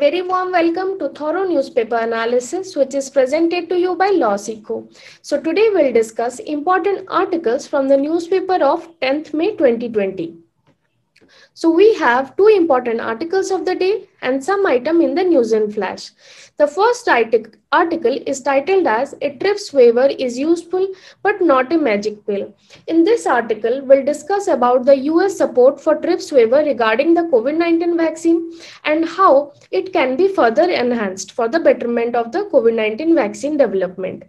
very warm welcome to Thorough Newspaper Analysis, which is presented to you by Lawseco. So today we'll discuss important articles from the newspaper of 10th May 2020. So we have two important articles of the day and some item in the news in flash. The first article is titled as "A TRIPS waiver is useful but not a magic pill." In this article, we'll discuss about the US support for TRIPS waiver regarding the COVID-19 vaccine and how it can be further enhanced for the betterment of the COVID-19 vaccine development.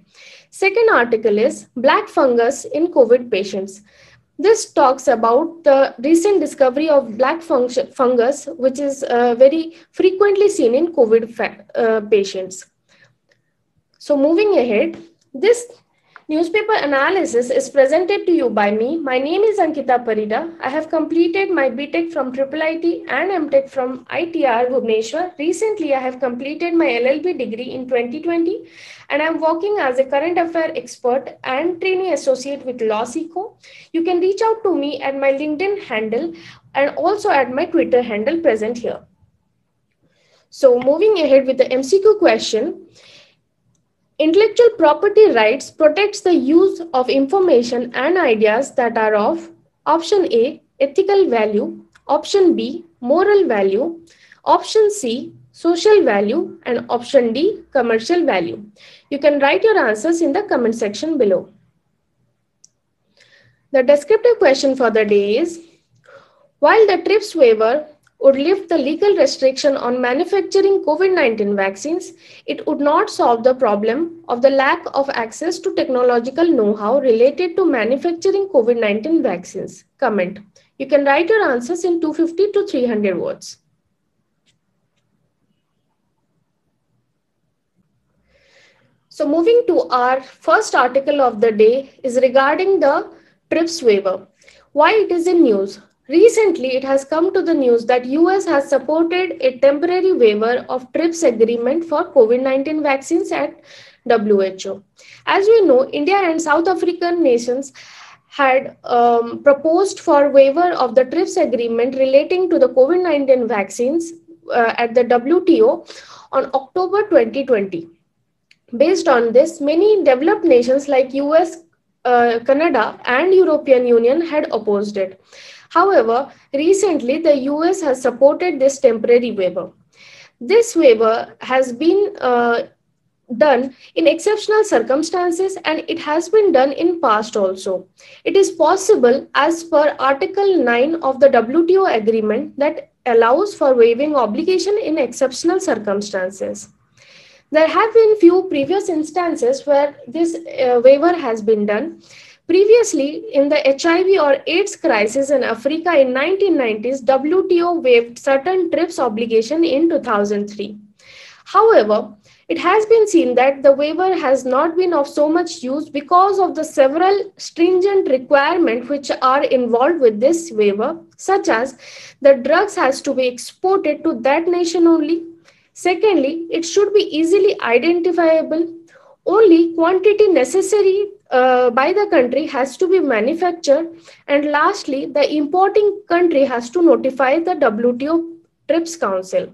Second article is Black Fungus in COVID Patients. This talks about the recent discovery of black fungus, which is very frequently seen in COVID patients. So moving ahead, this newspaper analysis is presented to you by me. My name is Ankita Parida. I have completed my BTech from IIIT and MTech from ITR Bhubaneswar. Recently, I have completed my LLB degree in 2020 and I'm working as a current affair expert and trainee associate with Lawseco. You can reach out to me at my LinkedIn handle and also at my Twitter handle present here. So moving ahead with the MCQ question. Intellectual property rights protects the use of information and ideas that are of option A, ethical value, option B, moral value, option C, social value, and option D, commercial value. You can write your answers in the comment section below. The descriptive question for the day is, while the TRIPS waiver would lift the legal restriction on manufacturing COVID-19 vaccines, it would not solve the problem of the lack of access to technological know-how related to manufacturing COVID-19 vaccines. Comment. You can write your answers in 250 to 300 words. So moving to our first article of the day is regarding the TRIPS waiver. Why it is in news? Recently, it has come to the news that US has supported a temporary waiver of TRIPS agreement for COVID-19 vaccines at WHO. As we know, India and South African nations had proposed for waiver of the TRIPS agreement relating to the COVID-19 vaccines at the WTO on October 2020. Based on this, many developed nations like US, Canada, and European Union had opposed it. However, recently the US has supported this temporary waiver. This waiver has been done in exceptional circumstances and it has been done in past also. It is possible as per Article 9 of the WTO agreement that allows for waiving obligation in exceptional circumstances. There have been few previous instances where this waiver has been done. Previously, in the HIV or AIDS crisis in Africa in 1990s, WTO waived certain TRIPS obligation in 2003. However, it has been seen that the waiver has not been of so much use because of the several stringent requirements which are involved with this waiver, such as the drugs has to be exported to that nation only. Secondly, it should be easily identifiable. Only quantity necessary by the country has to be manufactured. And lastly, the importing country has to notify the WTO TRIPS Council.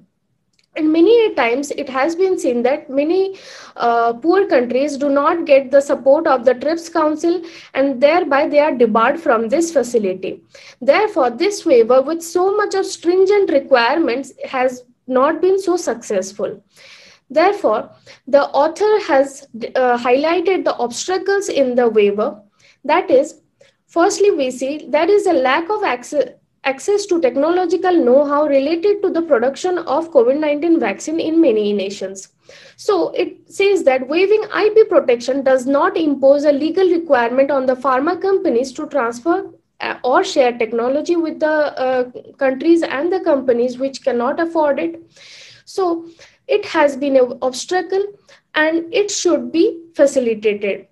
And many times it has been seen that many poor countries do not get the support of the TRIPS Council and thereby they are debarred from this facility. Therefore, this waiver with so much of stringent requirements has not been so successful. Therefore, the author has highlighted the obstacles in the waiver. That is, firstly, we see there is a lack of access to technological know-how related to the production of COVID-19 vaccine in many nations. So it says that waiving IP protection does not impose a legal requirement on the pharma companies to transfer or share technology with the countries and the companies which cannot afford it. So it has been an obstacle and it should be facilitated.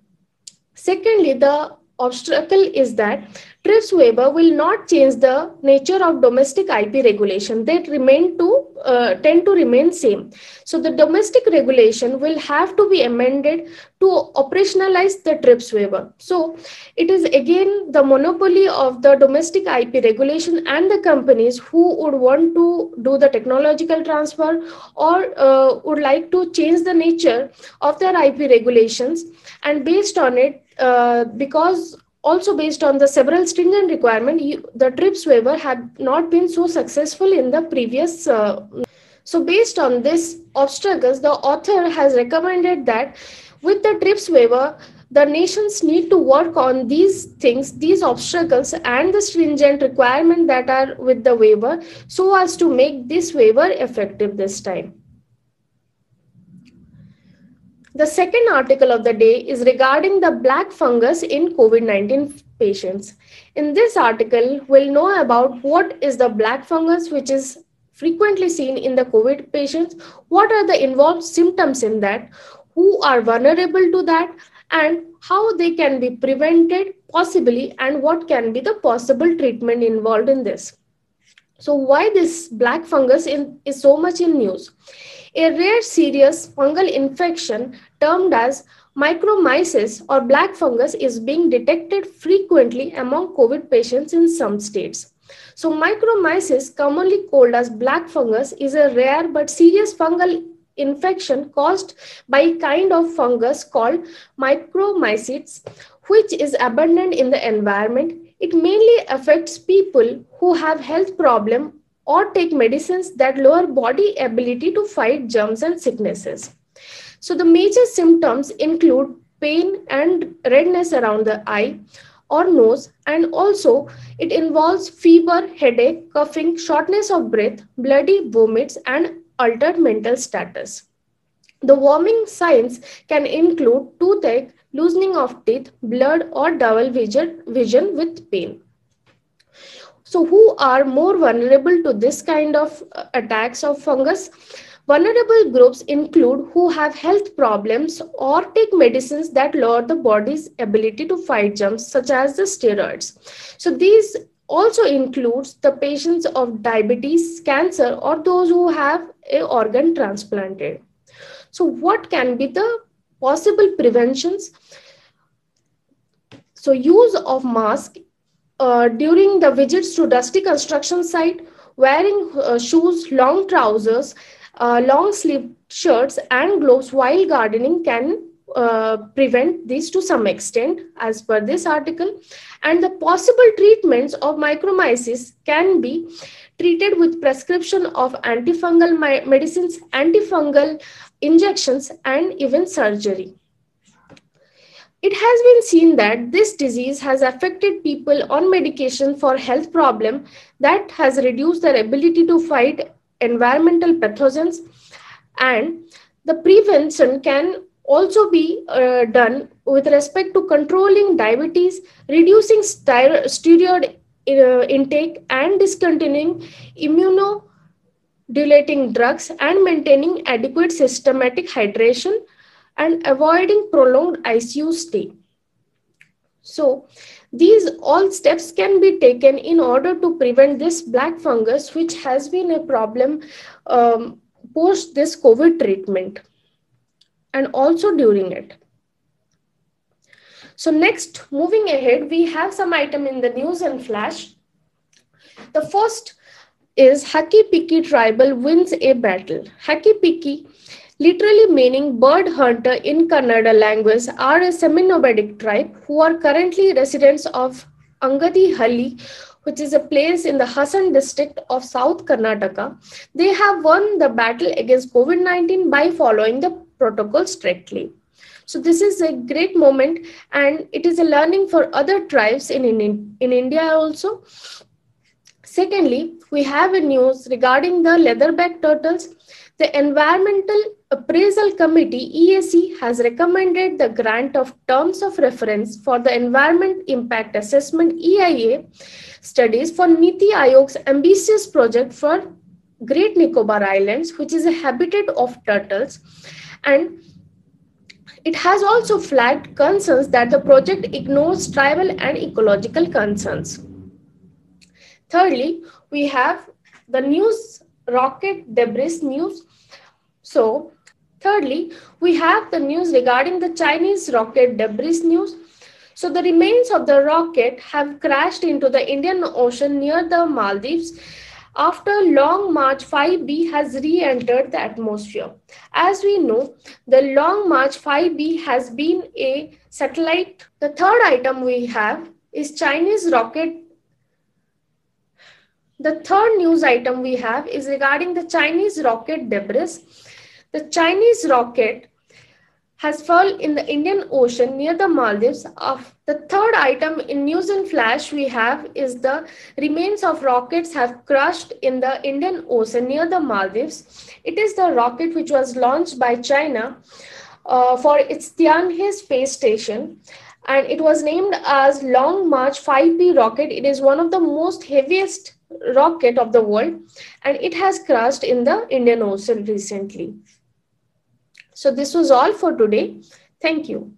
Secondly, the obstacle is that TRIPS waiver will not change the nature of domestic IP regulation. They tend to remain same. So the domestic regulation will have to be amended to operationalize the TRIPS waiver. So it is again the monopoly of the domestic IP regulation and the companies who would want to do the technological transfer or would like to change the nature of their IP regulations, and based on it, because also based on the several stringent requirements, the TRIPS waiver have not been so successful in the previous. So based on this obstacles, the author has recommended that with the TRIPS waiver, the nations need to work on these things, these obstacles, and the stringent requirements that are with the waiver, so as to make this waiver effective this time. The second article of the day is regarding the black fungus in COVID-19 patients. In this article, we'll know about what is the black fungus, which is frequently seen in the COVID patients, what are the involved symptoms in that, who are vulnerable to that, and how they can be prevented possibly, and what can be the possible treatment involved in this. So why this black fungus is so much in news? A rare serious fungal infection termed as micromyces or black fungus is being detected frequently among COVID patients in some states. So micromyces, commonly called as black fungus, is a rare but serious fungal infection caused by a kind of fungus called micromycetes, which is abundant in the environment. It mainly affects people who have health problems or take medicines that lower body ability to fight germs and sicknesses. So the major symptoms include pain and redness around the eye or nose, and also it involves fever, headache, coughing, shortness of breath, bloody vomits, and altered mental status. The warning signs can include toothache, loosening of teeth, blurred or double vision with pain. So who are more vulnerable to this kind of attacks of fungus? Vulnerable groups include who have health problems or take medicines that lower the body's ability to fight germs, such as the steroids. So these also includes the patients of diabetes, cancer, or those who have an organ transplanted. So what can be the possible preventions? So use of mask during the visits to dusty construction site, wearing shoes, long trousers, long sleeve shirts, and gloves while gardening can prevent these to some extent, as per this article. And the possible treatments of micromyces can be treated with prescription of antifungal medicines, antifungal injections, and even surgery. It has been seen that this disease has affected people on medication for health problem that has reduced their ability to fight environmental pathogens, and the prevention can also be done with respect to controlling diabetes, reducing steroid intake, and discontinuing immunodulating drugs, and maintaining adequate systematic hydration, and avoiding prolonged ICU stay. So these all steps can be taken in order to prevent this black fungus, which has been a problem post this COVID treatment and also during it. So next, moving ahead, we have some item in the news and flash. The first is Haki Piki tribal wins a battle. Haki Piki, literally meaning bird hunter in Kannada language, are a semi-nomadic tribe who are currently residents of Angadi Halli, which is a place in the Hassan district of South Karnataka. They have won the battle against COVID-19 by following the protocol strictly. So this is a great moment, and it is a learning for other tribes in India also. Secondly, we have a news regarding the leatherback turtles. The Environmental Appraisal Committee EAC has recommended the grant of terms of reference for the Environment Impact Assessment EIA studies for Niti Aayog's ambitious project for Great Nicobar Islands, which is a habitat of turtles. And It has also flagged concerns that the project ignores tribal and ecological concerns. Thirdly, we have the news rocket debris news. So, thirdly, we have the news regarding the Chinese rocket debris news. So, the remains of the rocket have crashed into the Indian Ocean near the Maldives after Long March 5B has re entered the atmosphere. As we know, the Long March 5B has been a satellite. The third item we have is Chinese rocket. The third news item we have is regarding the Chinese rocket debris. The Chinese rocket has fallen in the Indian Ocean near the Maldives. Of the third item in news and flash we have is the remains of rockets have crashed in the Indian Ocean near the Maldives. It is the rocket which was launched by China for its Tianhe space station, and it was named as Long March 5B rocket. It is one of the most heaviest rocket of the world, and it has crashed in the Indian Ocean recently. So this was all for today. Thank you.